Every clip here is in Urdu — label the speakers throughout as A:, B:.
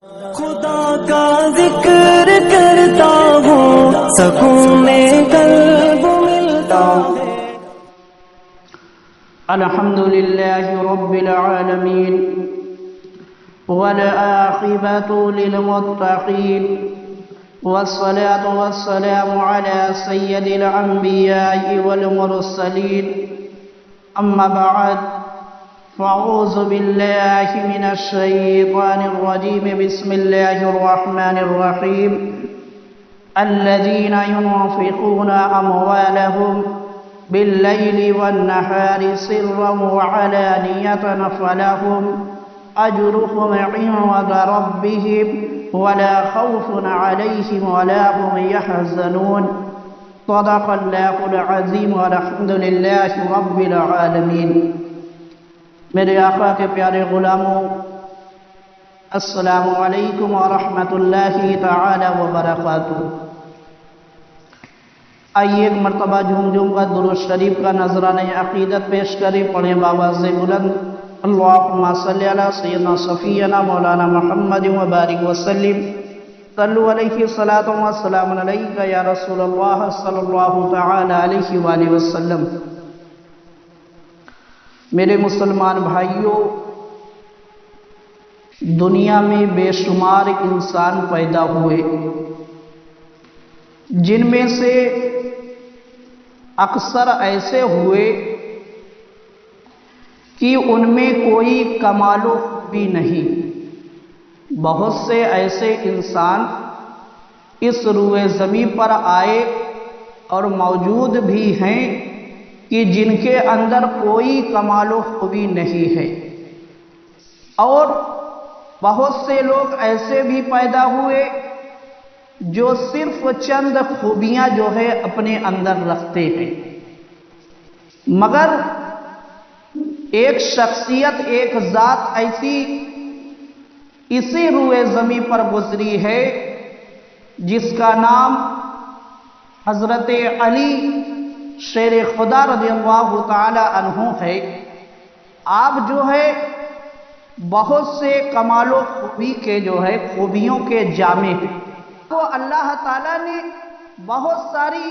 A: خدا کا ذکر کرتا ہوں سکون قلب ملتا ہے۔
B: الحمد لله رب العالمين والعاقبة للمتقين والصلاة والسلام على سيد الأنبياء والمرسلين أما بعد فأعوذ بالله من الشيطان الرجيم بسم الله الرحمن الرحيم الذين ينفقون أموالهم بالليل والنهار سرا وعلانية فلهم أجرهم عند ربهم ولا خوف عليهم ولا هم يحزنون صدق الله العظيم والحمد لله رب العالمين۔ میرے آقا کے پیارے غلاموں، السلام علیکم ورحمۃ اللہ تعالی وبرکاتہ۔ آئیے ایک مرتبہ جھوم کر درود شریف کا نذرانہ عقیدت پیش کریں، پڑھیں بآواز بلند اللہم صلی علی سیدنا صفینا مولانا محمد وبارک وسلم صلو علیہ صلاۃ و سلام علیک یا رسول اللہ صلی اللہ تعالی علیہ وآلہ وسلم۔ میرے مسلمان بھائیوں، دنیا میں بے شمار انسان پیدا ہوئے، جن میں سے اکثر ایسے ہوئے کہ ان میں کوئی کمال و خوبی نہیں۔ بہت سے ایسے انسان اس روئے زمین پر آئے اور موجود بھی ہیں کہ جن کے اندر کوئی کمال و خوبی نہیں ہے، اور بہت سے لوگ ایسے بھی پیدا ہوئے جو صرف چند خوبیاں جو ہے اپنے اندر رکھتے ہیں، مگر ایک شخصیت، ایک ذات ایسی اسی روئے زمین پر گزری ہے جس کا نام حضرت علی شیر خدا رضی اللہ تعالی عنہ ہے۔ آپ جو ہے بہت سے کمال و خوبی کے جو ہے خوبیوں کے جامع ہیں، تو اللہ تعالیٰ نے بہت ساری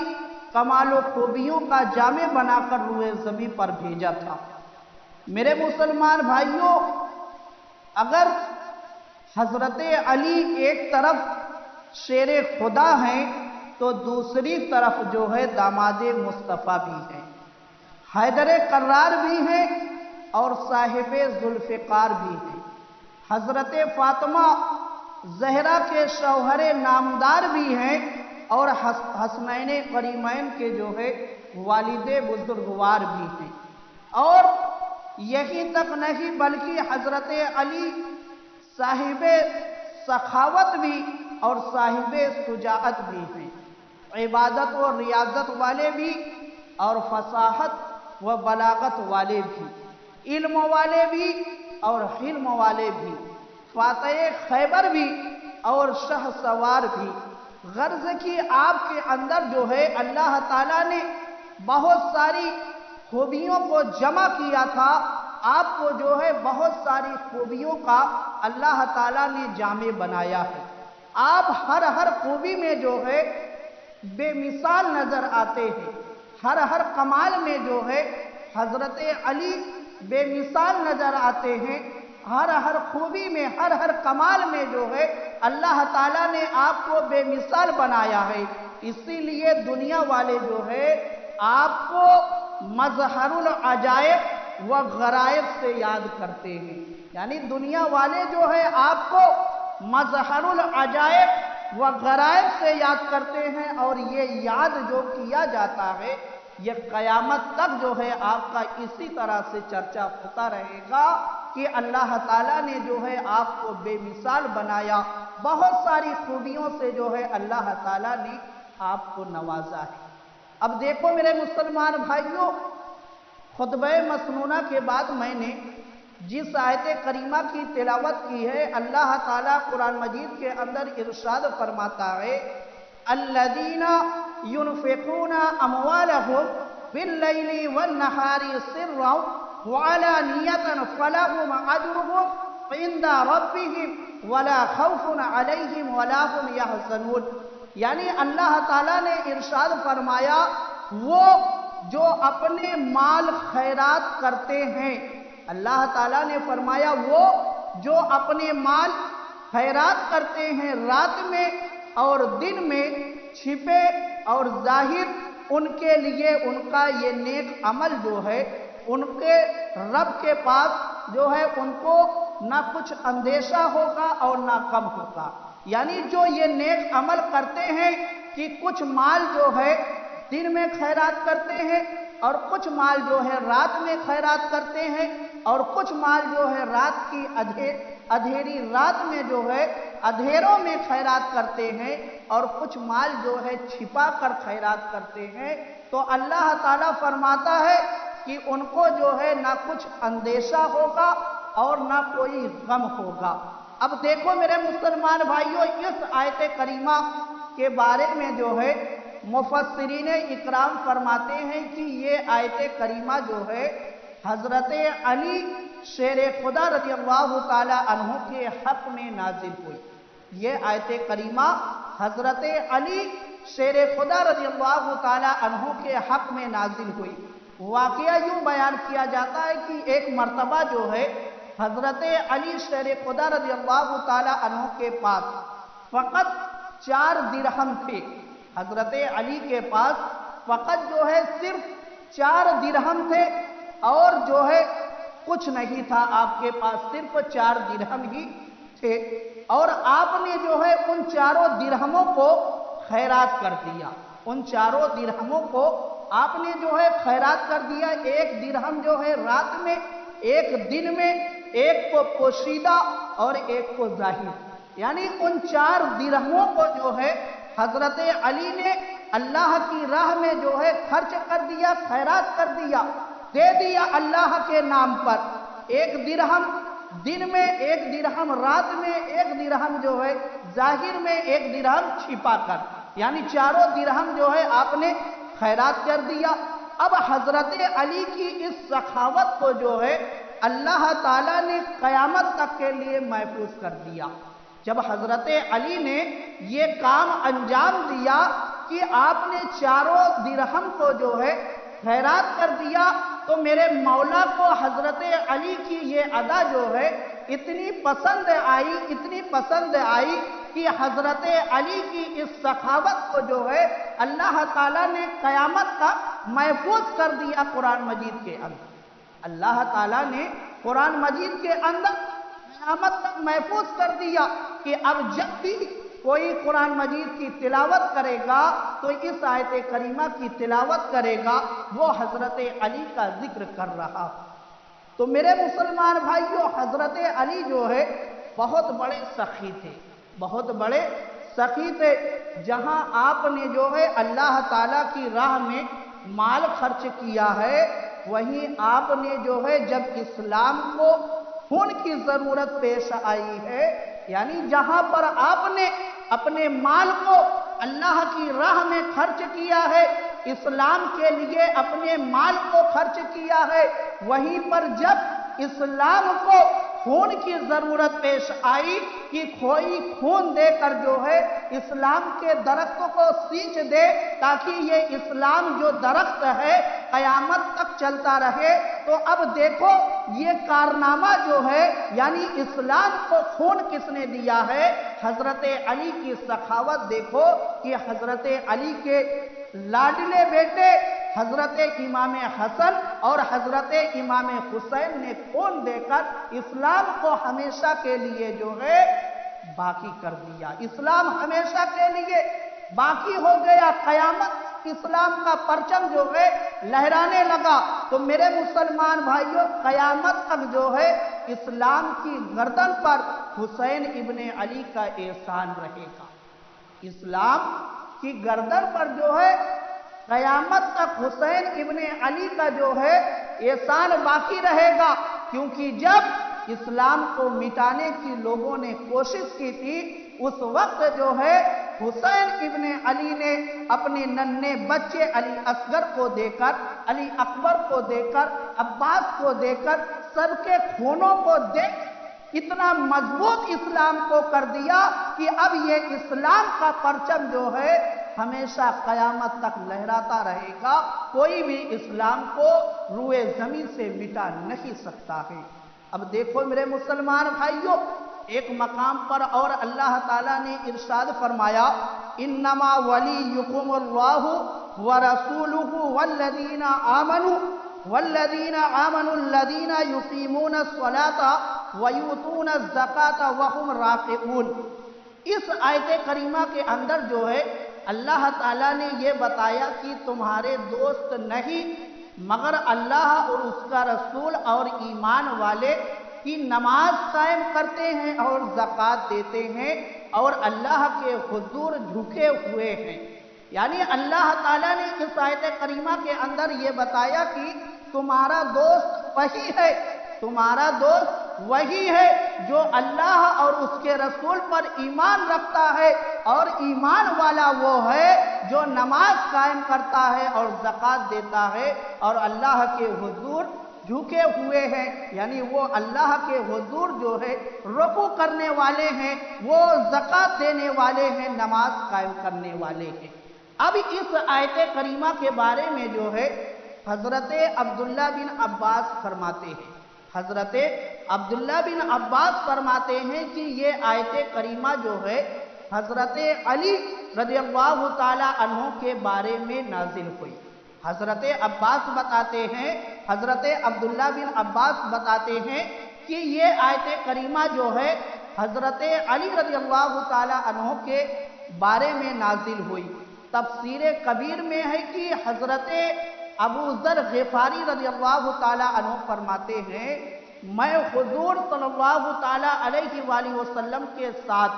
B: کمال و خوبیوں کا جامع بنا کر روئے زمین پر بھیجا تھا۔ میرے مسلمان بھائیوں، اگر حضرت علی ایک طرف شیر خدا ہیں تو دوسری طرف جو ہے داماد مصطفیٰ بھی ہیں، حیدر کرار بھی ہیں اور صاحب ذوالفقار بھی ہیں، حضرت فاطمہ زہرا کے شوہر نامدار بھی ہیں اور حسنین کریمین کے جو ہے والد بزرگوار بھی ہیں۔ اور یہی تک نہیں بلکہ حضرت علی صاحب سخاوت بھی اور صاحب شجاعت بھی ہیں، عبادت و ریاضت والے بھی اور فصاحت و بلاغت والے بھی، علم والے بھی اور حلم والے بھی، فاتح خیبر بھی اور شہ سوار بھی۔ غرض کی آپ کے اندر جو ہے اللہ تعالیٰ نے بہت ساری خوبیوں کو جمع کیا تھا، آپ کو جو ہے بہت ساری خوبیوں کا اللہ تعالیٰ نے جامع بنایا ہے۔ آپ ہر خوبی میں جو ہے بے مثال نظر آتے ہیں، ہر کمال میں جو ہے حضرت علی بے مثال نظر آتے ہیں، ہر خوبی میں ہر کمال میں جو ہے اللہ تعالیٰ نے آپ کو بے مثال بنایا ہے۔ اسی لیے دنیا والے جو ہے آپ کو مظہر العجائب و غرائب سے یاد کرتے ہیں، یعنی دنیا والے جو ہے آپ کو مظہر العجائب و غرائب سے یاد کرتے ہیں، اور یہ یاد جو کیا جاتا ہے یہ قیامت تک جو ہے آپ کا اسی طرح سے چرچا ہوتا رہے گا کہ اللہ تعالیٰ نے جو ہے آپ کو بے مثال بنایا، بہت ساری خوبیوں سے جو ہے اللہ تعالیٰ نے آپ کو نوازا ہے۔ اب دیکھو میرے مسلمان بھائیوں، خطبہ مسنونہ کے بعد میں نے جس آیت کریمہ کی تلاوت کی ہے، اللہ تعالیٰ قرآن مجید کے اندر ارشاد فرماتا ہے الذین ينفقون اموالهم باللیل والنہار سرا وعلانیة فلهم اجرهم عند ربهم ولا خوف عليهم ولا هم يحزنون. یعنی اللہ تعالیٰ نے ارشاد فرمایا وہ جو اپنے مال خیرات کرتے ہیں، اللہ تعالیٰ نے فرمایا وہ جو اپنے مال خیرات کرتے ہیں رات میں اور دن میں، چھپے اور ظاہر، ان کے لیے ان کا یہ نیک عمل جو ہے ان کے رب کے پاس جو ہے ان کو نہ کچھ اندیشہ ہوگا اور نہ غم ہوگا. یعنی جو یہ نیک عمل کرتے ہیں کہ کچھ مال جو ہے دن میں خیرات کرتے ہیں اور کچھ مال جو ہے رات میں خیرات کرتے ہیں اور کچھ مال جو ہے رات کی اندھیری رات میں جو ہے اندھیروں میں خیرات کرتے ہیں اور کچھ مال جو ہے چھپا کر خیرات کرتے ہیں، تو اللہ تعالیٰ فرماتا ہے کہ ان کو جو ہے نہ کچھ اندیشہ ہوگا اور نہ کوئی غم ہوگا. اب دیکھو میرے مسلمان بھائیوں، اس آیت کریمہ کے بارے میں جو ہے مفسرین اکرام فرماتے ہیں کہ یہ آیت کریمہ جو ہے حضرت علی شیر خدا رضی اللہ تعالی عنہ کے حق میں نازل ہوئی. یہ آیت کریمہ حضرت علی شیر خدا رضی اللہ تعالی عنہ کے حق میں نازل ہوئی. واقعہ یوں بیان کیا جاتا ہے کہ ایک مرتبہ جو ہے حضرت علی شیر خدا رضی اللہ تعالی عنہ کے پاس فقط 4 درہم تھے. حضرت علی کے پاس فقط جو ہے صرف 4 درہم تھے اور جو ہے کچھ نہیں تھا، آپ کے پاس صرف 4 درہم ہی تھے اور آپ نے جو ہے ان 4 درہموں کو خیرات کر دیا. ان 4 درہموں کو آپ نے جو ہے خیرات کر دیا. 1 درہم جو ہے رات میں، 1 دن میں، 1 کو پوشیدہ اور 1 کو ظاہر. یعنی ان 4 درہموں کو جو ہے حضرت علی نے اللہ کی راہ میں جو ہے خرچ کر دیا، خیرات کر دیا، دے دیا اللہ کے نام پر. 1 درہم دن میں، 1 درہم رات میں، 1 درہم جو ہے ظاہر میں، 1 درہم چھپا کر، یعنی 4 درہم جو ہے آپ نے خیرات کر دیا. اب حضرت علی کی اس سخاوت کو جو ہے اللہ تعالیٰ نے قیامت تک کے لیے محفوظ کر دیا. جب حضرت علی نے یہ کام انجام دیا کہ آپ نے 4 درہم کو جو ہے خیرات کر دیا، تو میرے مولا کو حضرت علی کی یہ ادا جو ہے اتنی پسند آئی، اتنی پسند آئی کہ حضرت علی کی اس سخاوت کو جو ہے اللہ تعالیٰ نے قیامت تک محفوظ کر دیا قرآن مجید کے اندر. اللہ تعالیٰ نے قرآن مجید کے اندر قیامت تک محفوظ کر دیا کہ اب جب بھی کوئی قرآن مجید کی تلاوت کرے گا تو اس آیت کریمہ کی تلاوت کرے گا، وہ حضرت علی کا ذکر کر رہا. تو میرے مسلمان بھائیوں، حضرت علی جو ہے بہت بڑے سخی تھے، بہت بڑے سخی تھے. جہاں آپ نے جو ہے اللہ تعالیٰ کی راہ میں مال خرچ کیا ہے، وہیں آپ نے جو ہے جب اسلام کو خون کی ضرورت پیش آئی ہے، یعنی جہاں پر آپ نے اپنے مال کو اللہ کی راہ میں خرچ کیا ہے، اسلام کے لیے اپنے مال کو خرچ کیا ہے، وہیں پر جب اسلام کو خون کی ضرورت پیش آئی کہ کوئی خون دے کر جو ہے اسلام کے درخت کو سینچ دے تاکہ یہ اسلام جو درخت ہے قیامت تک چلتا رہے، تو اب دیکھو یہ کارنامہ جو ہے یعنی اسلام کو خون کس نے دیا ہے؟ حضرت علی کی سخاوت دیکھو کہ حضرت علی کے لاڈلے بیٹے حضرت امام حسن اور حضرت امام حسین نے خون دے کر اسلام کو ہمیشہ کے لیے جو ہے باقی کر دیا. اسلام ہمیشہ کے لیے باقی ہو گیا. قیامت اسلام کا پرچم جو ہے لہرانے لگا. تو میرے مسلمان بھائیوں، قیامت تک جو ہے اسلام کی گردن پر حسین ابن علی کا احسان رہے گا. اسلام کی گردن پر جو ہے قیامت تک حسین ابن علی کا جو ہے احسان باقی رہے گا، کیونکہ جب اسلام کو مٹانے کی لوگوں نے کوشش کی تھی اس وقت جو ہے حسین ابن علی نے اپنے ننھے بچے علی اصغر کو دے کر، علی اکبر کو دے کر، عباس کو دے کر، سب کے خونوں کو دیکھ اتنا مضبوط اسلام کو کر دیا کہ اب یہ اسلام کا پرچم جو ہے ہمیشہ قیامت تک لہراتا رہے گا، کوئی بھی اسلام کو روئے زمین سے مٹا نہیں سکتا ہے۔ اب دیکھو میرے مسلمان بھائیوں، ایک مقام پر اور اللہ تعالیٰ نے ارشاد فرمایا، انما ولیکم اللہ ورسولہ والذین آمنوا الذین یقیمون الصلاة ویؤتون الزکاة وہم راکعون۔ اس آیت کریمہ کے اندر جو ہے اللہ تعالیٰ نے یہ بتایا کہ تمہارے دوست نہیں مگر اللہ اور اس کا رسول اور ایمان والے کی نماز قائم کرتے ہیں اور زکوٰۃ دیتے ہیں اور اللہ کے حضور جھکے ہوئے ہیں۔ یعنی اللہ تعالیٰ نے اس آیت کریمہ کے اندر یہ بتایا کہ تمہارا دوست وہی ہے، تمہارا دوست وہی ہے جو اللہ اور اس کے رسول پر ایمان رکھتا ہے، اور ایمان والا وہ ہے جو نماز قائم کرتا ہے اور زکوٰۃ دیتا ہے اور اللہ کے حضور جھکے ہوئے ہیں۔ یعنی وہ اللہ کے حضور جو ہے رکوع کرنے والے ہیں، وہ زکوٰۃ دینے والے ہیں، نماز قائم کرنے والے ہیں۔ اب اس آیت کریمہ کے بارے میں جو ہے حضرت عبداللہ بن عباس فرماتے ہیں، حضرت عبداللہ بن عباس فرماتے ہیں کہ یہ آیت کریمہ جو ہے حضرت علی رضی اللہ تعالی عنہ کے بارے میں نازل ہوئی۔ حضرت عباس بتاتے ہیں، حضرت عبداللہ بن عباس بتاتے ہیں کہ یہ آیت کریمہ جو ہے حضرت علی رضی اللہ تعالی عنہ کے بارے میں نازل ہوئی۔ تفسیر کبیر میں ہے کہ حضرت ابو ذر غفاری رضی اللہ تعالی عنہ فرماتے ہیں، میں حضور صلی اللہ تعالی علیہ وآلہ وسلم کے ساتھ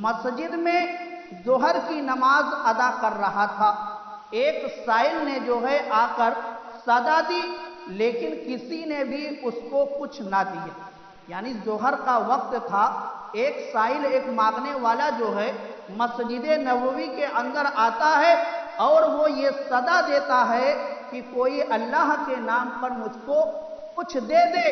B: مسجد میں ظہر کی نماز ادا کر رہا تھا، ایک سائل نے جو ہے آ کر صدا دی لیکن کسی نے بھی اس کو کچھ نہ دیا۔ یعنی ظہر کا وقت تھا، ایک سائل ایک مانگنے والا جو ہے مسجد نبوی کے اندر آتا ہے اور وہ یہ صدا دیتا ہے کہ کوئی اللہ کے نام پر مجھ کو کچھ دے دے،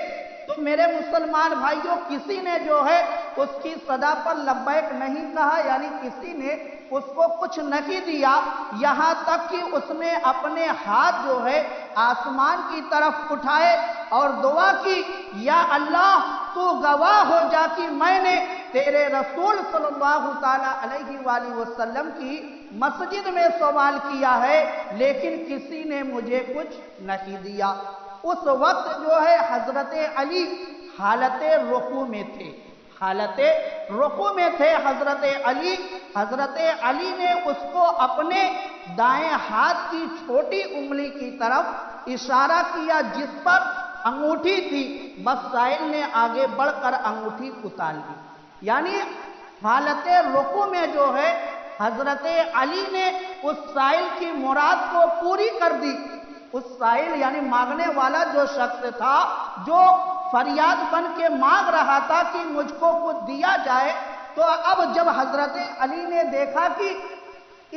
B: تو میرے مسلمان بھائیوں کسی نے جو ہے اس کی صدا پر لبیک نہیں کہا، یعنی کسی نے اس کو کچھ نہیں دیا، یہاں تک کہ اس نے اپنے ہاتھ جو ہے آسمان کی طرف اٹھائے اور دعا کی، یا اللہ تو گواہ ہو جا کہ میں نے تیرے رسول صلی اللہ تعالی علیہ وآلہ وسلم کی مسجد میں سوال کیا ہے لیکن کسی نے مجھے کچھ نہیں دیا۔ اس وقت جو ہے حضرت علی حالت رکوع میں تھے، حالت رکوع میں تھے حضرت علی۔ حضرت علی نے اس کو اپنے دائیں ہاتھ کی چھوٹی انگلی کی طرف اشارہ کیا جس پر انگوٹھی تھی، بس سائل نے آگے بڑھ کر انگوٹھی اتار لی۔ یعنی حالت رکوع میں جو ہے حضرت علی نے اس سائل کی مراد کو پوری کر دی۔ اس سائل یعنی مانگنے والا جو شخص تھا، جو فریاد بن کے مانگ رہا تھا کہ مجھ کو کچھ دیا جائے، تو اب جب حضرت علی نے دیکھا کہ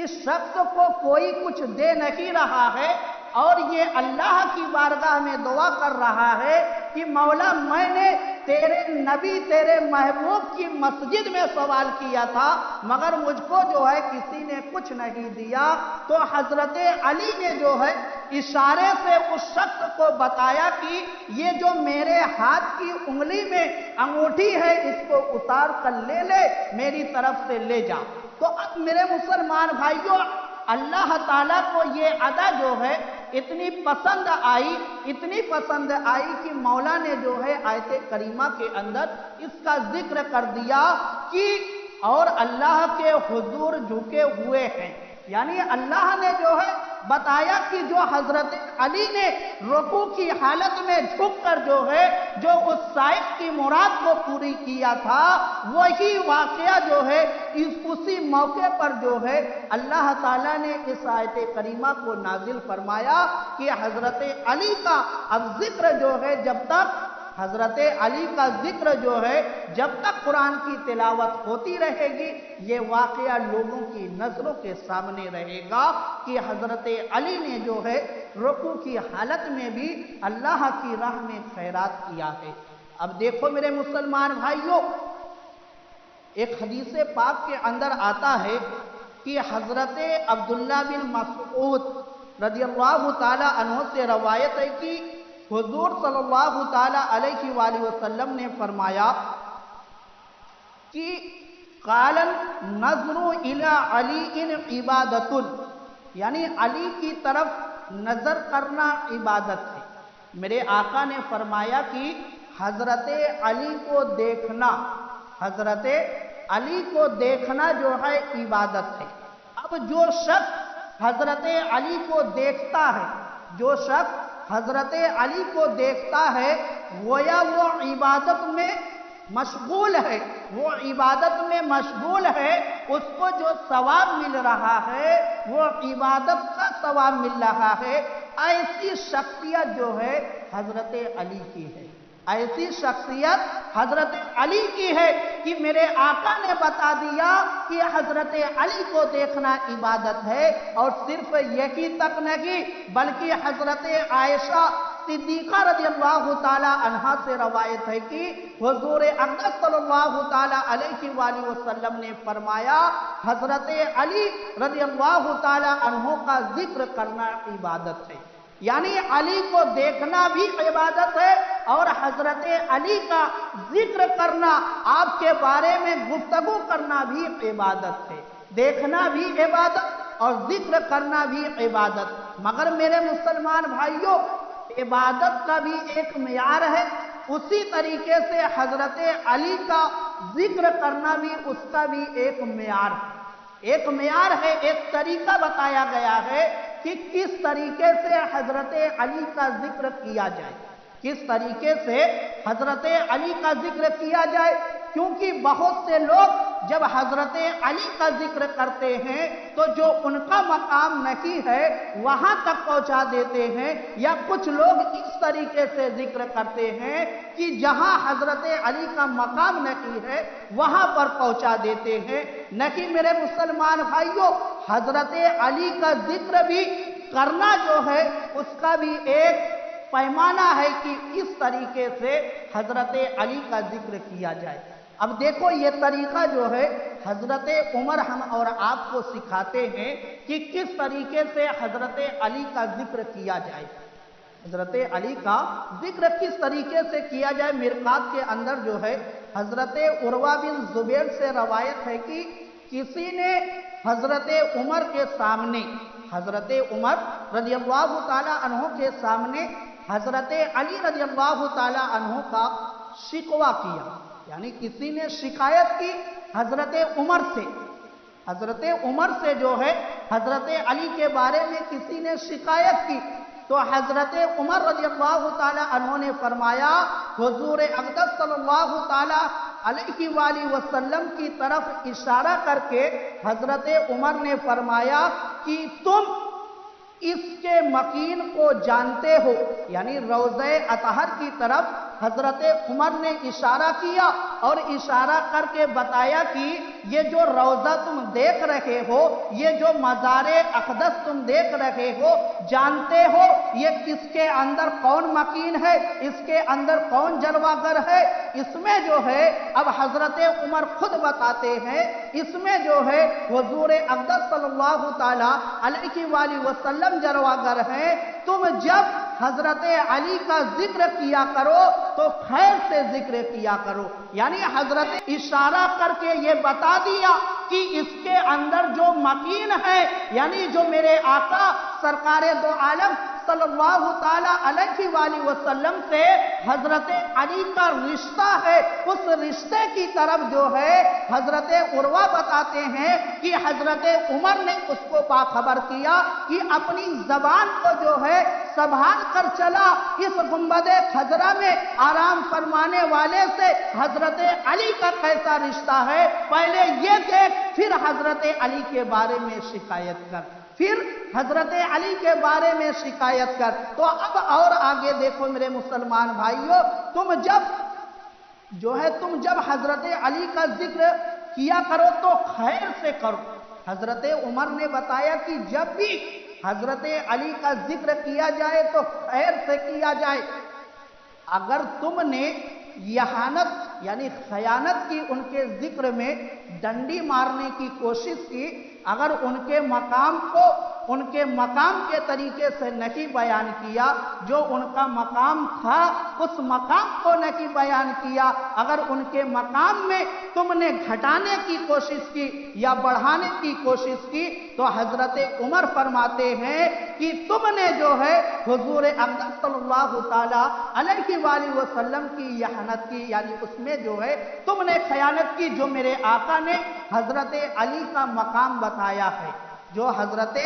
B: اس شخص کو کوئی کچھ دے نہیں رہا ہے اور یہ اللہ کی بارگاہ میں دعا کر رہا ہے کہ مولا میں نے تیرے نبی تیرے محبوب کی مسجد میں سوال کیا تھا مگر مجھ کو جو ہے کسی نے کچھ نہیں دیا، تو حضرت علی نے جو ہے اشارے سے اس شخص کو بتایا کہ یہ جو میرے ہاتھ کی انگلی میں انگوٹھی ہے اس کو اتار کر لے لے، میری طرف سے لے جا۔ تو اب میرے مسلمان بھائیوں، اللہ تعالیٰ کو یہ ادا جو ہے اتنی پسند آئی، اتنی پسند آئی کہ مولا نے جو ہے آیت کریمہ کے اندر اس کا ذکر کر دیا کہ اور اللہ کے حضور جھکے ہوئے ہیں۔ یعنی اللہ نے جو ہے بتایا کہ جو حضرت علی نے رکوع کی حالت میں جھک کر جو ہے جو اس سائل کی مراد کو پوری کیا تھا، وہی واقعہ جو ہے اسی موقع پر جو ہے اللہ تعالیٰ نے اس آیت کریمہ کو نازل فرمایا کہ حضرت علی کا اب ذکر جو ہے جب تک حضرت علی کا ذکر جو ہے جب تک قرآن کی تلاوت ہوتی رہے گی، یہ واقعہ لوگوں کی نظروں کے سامنے رہے گا کہ حضرت علی نے جو ہے رکوع کی حالت میں بھی اللہ کی راہ میں خیرات کیا ہے۔ اب دیکھو میرے مسلمان بھائیوں، ایک حدیث پاک کے اندر آتا ہے کہ حضرت عبداللہ بن مسعود رضی اللہ تعالی عنہ سے روایت ہے کہ حضور صلی اللہ تعالی علیہ وآلہ وسلم نے فرمایا کہ قال النظر الی علی عبادت، یعنی علی کی طرف نظر کرنا عبادت ہے۔ میرے آقا نے فرمایا کہ حضرت علی کو دیکھنا، حضرت علی کو دیکھنا جو ہے عبادت ہے۔ اب جو شخص حضرت علی کو دیکھتا ہے، جو شخص حضرت علی کو دیکھتا ہے، گویا وہ عبادت میں مشغول ہے، وہ عبادت میں مشغول ہے، اس کو جو ثواب مل رہا ہے وہ عبادت کا ثواب مل رہا ہے۔ ایسی شخصیت جو ہے حضرت علی کی ہے، ایسی شخصیت حضرت علی کی ہے کہ میرے آقا نے بتا دیا کہ حضرت علی کو دیکھنا عبادت ہے۔ اور صرف یہی تک نہیں بلکہ حضرت عائشہ صدیقہ رضی اللہ تعالی عنہا سے روایت ہے کہ حضور اقدس صلی اللہ تعالی علیہ وآلہ وسلم نے فرمایا حضرت علی رضی اللہ تعالی عنہ کا ذکر کرنا عبادت ہے، یعنی علی کو دیکھنا بھی عبادت ہے اور حضرت علی کا ذکر کرنا، آپ کے بارے میں گفتگو کرنا بھی عبادت ہے، دیکھنا بھی عبادت اور ذکر کرنا بھی عبادت۔ مگر میرے مسلمان بھائیوں، عبادت کا بھی ایک معیار ہے، اسی طریقے سے حضرت علی کا ذکر کرنا بھی اس کا بھی ایک معیار ہے، ایک معیار ہے، ایک طریقہ بتایا گیا ہے کہ کس طریقے سے حضرت علی کا ذکر کیا جائے، کس طریقے سے حضرت علی کا ذکر کیا جائے۔ کیونکہ بہت سے لوگ جب حضرت علی کا ذکر کرتے ہیں تو جو ان کا مقام نہیں ہے وہاں تک پہنچا دیتے ہیں، یا کچھ لوگ اس طریقے سے ذکر کرتے ہیں کہ جہاں حضرت علی کا مقام نہیں ہے وہاں پر پہنچا دیتے ہیں۔ نہیں میرے مسلمان بھائیوں، حضرت علی کا ذکر بھی کرنا جو ہے اس کا بھی ایک پیمانہ ہے کہ اس طریقے سے حضرت علی کا ذکر کیا جائے۔ اب دیکھو یہ طریقہ جو ہے حضرت عمر ہم اور آپ کو سکھاتے ہیں کہ کس طریقے سے حضرت علی کا ذکر کیا جائے، حضرت علی کا ذکر کس طریقے سے کیا جائے۔ مرقات کے اندر جو ہے حضرت عروہ بن زبیر سے روایت ہے کہ کسی نے حضرت عمر کے سامنے، حضرت عمر رضی اللہ تعالی عنہ کے سامنے حضرت علی رضی اللہ تعالی عنہ کا شکوہ کیا، یعنی کسی نے شکایت کی حضرت عمر سے، حضرت عمر سے جو ہے حضرت علی کے بارے میں کسی نے شکایت کی، تو حضرت عمر رضی اللہ تعالی عنہ نے فرمایا، حضور اقدس صلی اللہ تعالی علیہ وآلہ وسلم کی طرف اشارہ کر کے حضرت عمر نے فرمایا کہ تم اس کے مکین کو جانتے ہو، یعنی روضہ اطہر کی طرف حضرت عمر نے اشارہ کیا اور اشارہ کر کے بتایا کہ یہ جو روضہ تم دیکھ رہے ہو، یہ جو مزار اقدس تم دیکھ رہے ہو، جانتے ہو یہ کس کے اندر کون مکین ہے، اس کے اندر کون جلوہ گر ہے۔ اس میں جو ہے اب حضرت عمر خود بتاتے ہیں، اس میں جو ہے حضور اقدس صلی اللہ تعالی علیہ وآلہ وسلم جلوہ گر ہیں۔ تم جب حضرت علی کا ذکر کیا کرو تو خیر سے ذکر کیا کرو، یعنی حضرت اشارہ کر کے یہ بتا دیا کہ اس کے اندر جو مکین ہے، یعنی جو میرے آقا سرکار دو عالم صلی اللہ تعالی علیہ وآلہ وسلم سے حضرت علی کا رشتہ ہے، اس رشتے کی طرف جو ہے حضرت عروہ بتاتے ہیں کہ حضرت عمر نے اس کو باخبر کیا کہ اپنی زبان کو جو ہے سنبھال کر چلا، اس گنبد خضرا میں آرام فرمانے والے سے حضرت علی کا کیسا رشتہ ہے، پہلے یہ دیکھ پھر حضرت علی کے بارے میں شکایت کر، پھر حضرت علی کے بارے میں شکایت کر۔ تو اب اور آگے دیکھو میرے مسلمان بھائیوں، تم جب حضرت علی کا ذکر کیا کرو تو خیر سے کرو۔ حضرت عمر نے بتایا کہ جب بھی حضرت علی کا ذکر کیا جائے تو خیر سے کیا جائے۔ اگر تم نے یہانت یعنی خیانت کی ان کے ذکر میں ڈنڈی مارنے کی کوشش کی، اگر ان کے مقام کو ان کے مقام کے طریقے سے نہیں بیان کیا، جو ان کا مقام تھا اس مقام کو نہیں بیان کیا، اگر ان کے مقام میں تم نے گھٹانے کی کوشش کی یا بڑھانے کی کوشش کی، تو حضرت عمر فرماتے ہیں کہ تم نے جو ہے حضور اقدس صلی اللہ تعالی علیہ وآلہ وسلم کی یہانت کی، یعنی اس میں جو ہے تم نے خیانت کی، جو میرے آقا نے حضرت علی کا مقام بتایا ہے، جو حضرت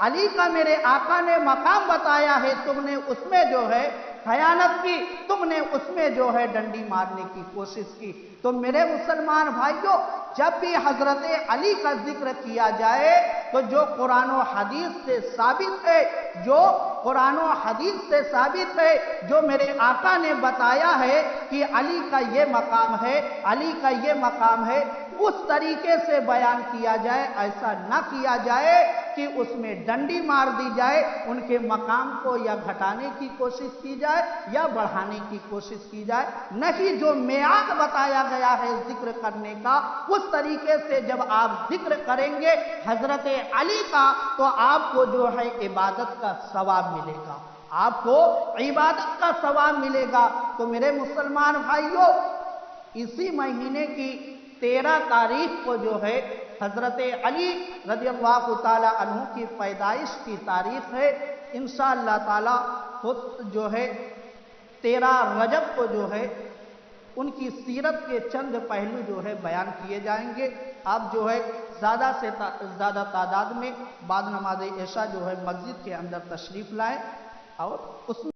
B: علی کا میرے آقا نے مقام بتایا ہے، تم نے اس میں جو ہے خیانت کی، تم نے اس میں جو ہے ڈنڈی مارنے کی کوشش کی۔ تو میرے مسلمان بھائیوں، جب بھی حضرت علی کا ذکر کیا جائے تو جو قرآن و حدیث سے ثابت ہے، جو قرآن و حدیث سے ثابت ہے، جو میرے آقا نے بتایا ہے کہ علی کا یہ مقام ہے، علی کا یہ مقام ہے، اس طریقے سے بیان کیا جائے، ایسا نہ کیا جائے کہ اس میں ڈنڈی مار دی جائے، ان کے مقام کو یا گھٹانے کی کوشش کی جائے یا بڑھانے کی کوشش کی جائے، نہیں جو معیار بتایا گیا ہے ذکر کرنے کا، اس طریقے سے جب آپ ذکر کریں گے حضرت علی کا تو آپ کو جو ہے عبادت کا ثواب ملے گا، آپ کو عبادت کا ثواب ملے گا۔ تو میرے مسلمان بھائیوں، اسی مہینے کی 13 تاریخ کو جو ہے حضرت علی رضی اللہ تعالی عنہ کی پیدائش کی تاریخ ہے، انشاءاللہ تعالی خود جو ہے 13 رجب کو جو ہے ان کی سیرت کے چند پہلو جو ہے بیان کیے جائیں گے۔ آپ جو ہے زیادہ سے زیادہ تعداد میں بعد نماز عشاء جو ہے مسجد کے اندر تشریف لائیں اور اس میں